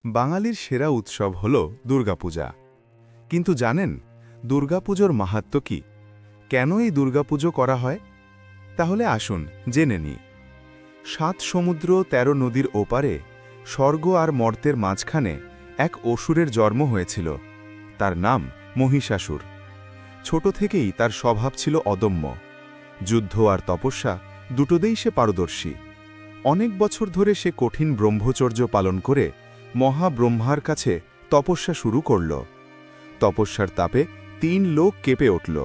বাঙালির সেরা উৎসব হল দুর্গাপূজা। কিন্তু জানেন দুর্গাপুজোর মাহাত্ম্য কি? কেন এই দুর্গাপুজো করা হয়? তাহলে আসুন জেনে নিই। ৭ সমুদ্র ১৩ নদীর ওপারে স্বর্গ আর মর্তের মাঝখানে এক অসুরের জন্ম হয়েছিল। তার নাম মহিষাসুর। ছোট থেকেই তার স্বভাব ছিল অদম্য। যুদ্ধ আর তপস্যা দুটোতেই সে পারদর্শী। অনেক বছর ধরে সে কঠিন ব্রহ্মচর্য পালন করে মহাব্রহ্মার কাছে তপস্যা শুরু করল। তপস্যার তাপে ৩ লোক কেঁপে উঠল।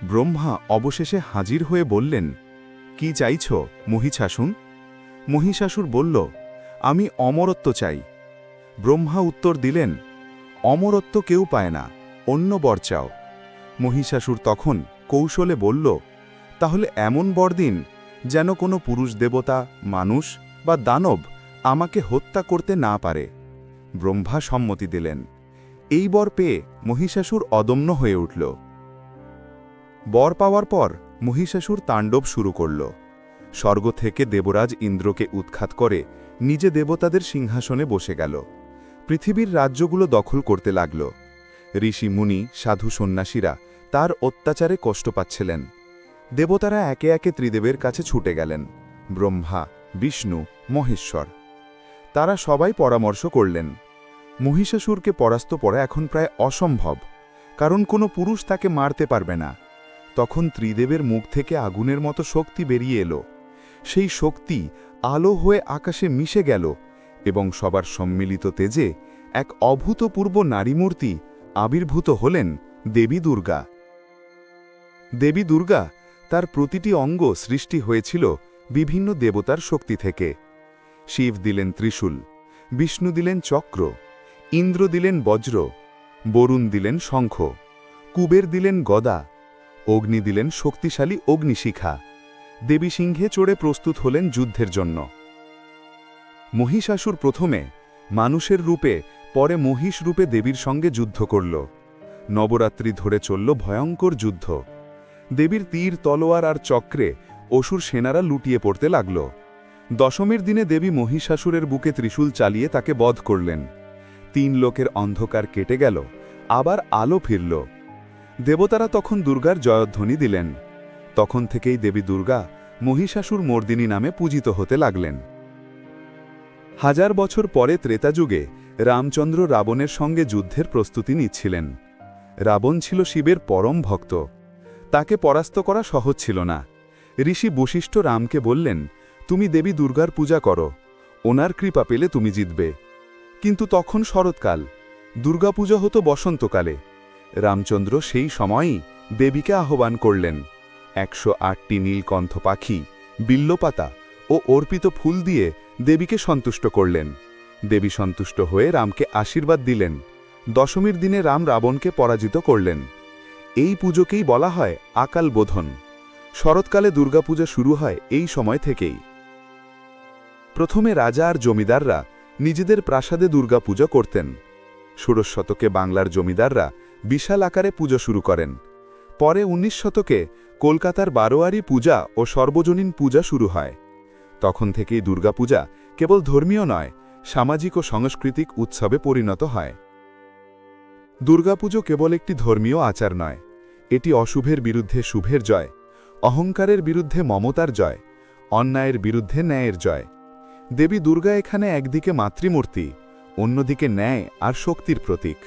ব্রহ্মা অবশেষে হাজির হয়ে বললেন, কি চাইছ মহিষাসুর? মহিষাসুর বলল, আমি অমরত্ব চাই। ব্রহ্মা উত্তর দিলেন, অমরত্ব কেউ পায় না, অন্য বর চাও। মহিষাসুর তখন কৌশলে বলল, তাহলে এমন বর দিন যেন কোনো পুরুষ দেবতা, মানুষ বা দানব আমাকে হত্যা করতে না পারে। ব্রহ্মা সম্মতি দিলেন। এই বর পেয়ে মহিষাসুর অদম্য হয়ে উঠল। বর পাওয়ার পর মহিষাসুর তাণ্ডব শুরু করল। স্বর্গ থেকে দেবরাজ ইন্দ্রকে উৎখাত করে নিজে দেবতাদের সিংহাসনে বসে গেল। পৃথিবীর রাজ্যগুলো দখল করতে লাগল। ঋষি মুনি সাধু সন্ন্যাসীরা তার অত্যাচারে কষ্ট পাচ্ছিলেন। দেবতারা একে একে ত্রিদেবের কাছে ছুটে গেলেন, ব্রহ্মা, বিষ্ণু, মহেশ্বর। তারা সবাই পরামর্শ করলেন, মহিষাসুরকে পরাস্ত করা এখন প্রায় অসম্ভব, কারণ কোনো পুরুষ তাকে মারতে পারবে না। তখন ত্রিদেবের মুখ থেকে আগুনের মতো শক্তি বেরিয়ে এলো। সেই শক্তি আলো হয়ে আকাশে মিশে গেল এবং সবার সম্মিলিত তেজে এক অভূতপূর্ব নারীমূর্তি আবির্ভূত হলেন দেবী দুর্গা। দেবী দুর্গা তার প্রতিটি অঙ্গ সৃষ্টি হয়েছিল বিভিন্ন দেবতার শক্তি থেকে। শিব দিলেন ত্রিশূল, বিষ্ণু দিলেন চক্র, ইন্দ্র দিলেন বজ্র, বরুণ দিলেন শঙ্খ, কুবের দিলেন গদা, অগ্নি দিলেন শক্তিশালী অগ্নিশিখা। দেবী সিংহে চড়ে প্রস্তুত হলেন যুদ্ধের জন্য। মহিষাসুর প্রথমে মানুষের রূপে, পরে মহিষ রূপে দেবীর সঙ্গে যুদ্ধ করল। নবরাত্রি ধরে চলল ভয়ঙ্কর যুদ্ধ। দেবীর তীর, তলোয়ার আর চক্রে অসুর সেনারা লুটিয়ে পড়তে লাগল। দশমীর দিনে দেবী মহিষাসুরের বুকে ত্রিশূল চালিয়ে তাকে বধ করলেন। ৩ লোকের অন্ধকার কেটে গেল, আবার আলো ফিরল। দেবতারা তখন দুর্গার জয়ধ্বনি দিলেন। তখন থেকেই দেবী দুর্গা মহিষাসুর মর্দিনী নামে পূজিত হতে লাগলেন। ১০০০ বছর পরে ত্রেতাযুগে রামচন্দ্র রাবণের সঙ্গে যুদ্ধের প্রস্তুতি নিচ্ছিলেন। রাবণ ছিল শিবের পরম ভক্ত। তাকে পরাস্ত করা সহজ ছিল না। ঋষি বশিষ্ঠ রামকে বললেন, তুমি দেবী দুর্গার পূজা করো, ওনার কৃপা পেলে তুমি জিতবে। কিন্তু তখন শরৎকাল, দুর্গাপূজা হতো বসন্তকালে। রামচন্দ্র সেই সময়ই দেবীকে আহ্বান করলেন। ১০৮টি নীলকণ্ঠ পাখি, বিল্লপাতা ও অর্পিত ফুল দিয়ে দেবীকে সন্তুষ্ট করলেন। দেবী সন্তুষ্ট হয়ে রামকে আশীর্বাদ দিলেন। দশমীর দিনে রাম রাবণকে পরাজিত করলেন। এই পুজোকেই বলা হয় আকাল বোধন। শরৎকালে দুর্গাপূজা শুরু হয় এই সময় থেকেই। প্রথমে রাজা আর জমিদাররা নিজেদের প্রাসাদে দুর্গাপূজা করতেন। ষোড়শ শতকে বাংলার জমিদাররা বিশাল আকারে পুজো শুরু করেন। পরে ১৯ শতকে কলকাতার বারোয়ারি পূজা ও সর্বজনীন পূজা শুরু হয়। তখন থেকেই দুর্গাপূজা কেবল ধর্মীয় নয়, সামাজিক ও সাংস্কৃতিক উৎসবে পরিণত হয়। দুর্গাপুজো কেবল একটি ধর্মীয় আচার নয়, এটি অশুভের বিরুদ্ধে শুভের জয়, অহংকারের বিরুদ্ধে মমতার জয়, অন্যায়ের বিরুদ্ধে ন্যায়ের জয়। দেবী দুর্গা এখানে একদিকে মাতৃমূর্তি, অন্যদিকে ন্যায় আর শক্তির প্রতীক।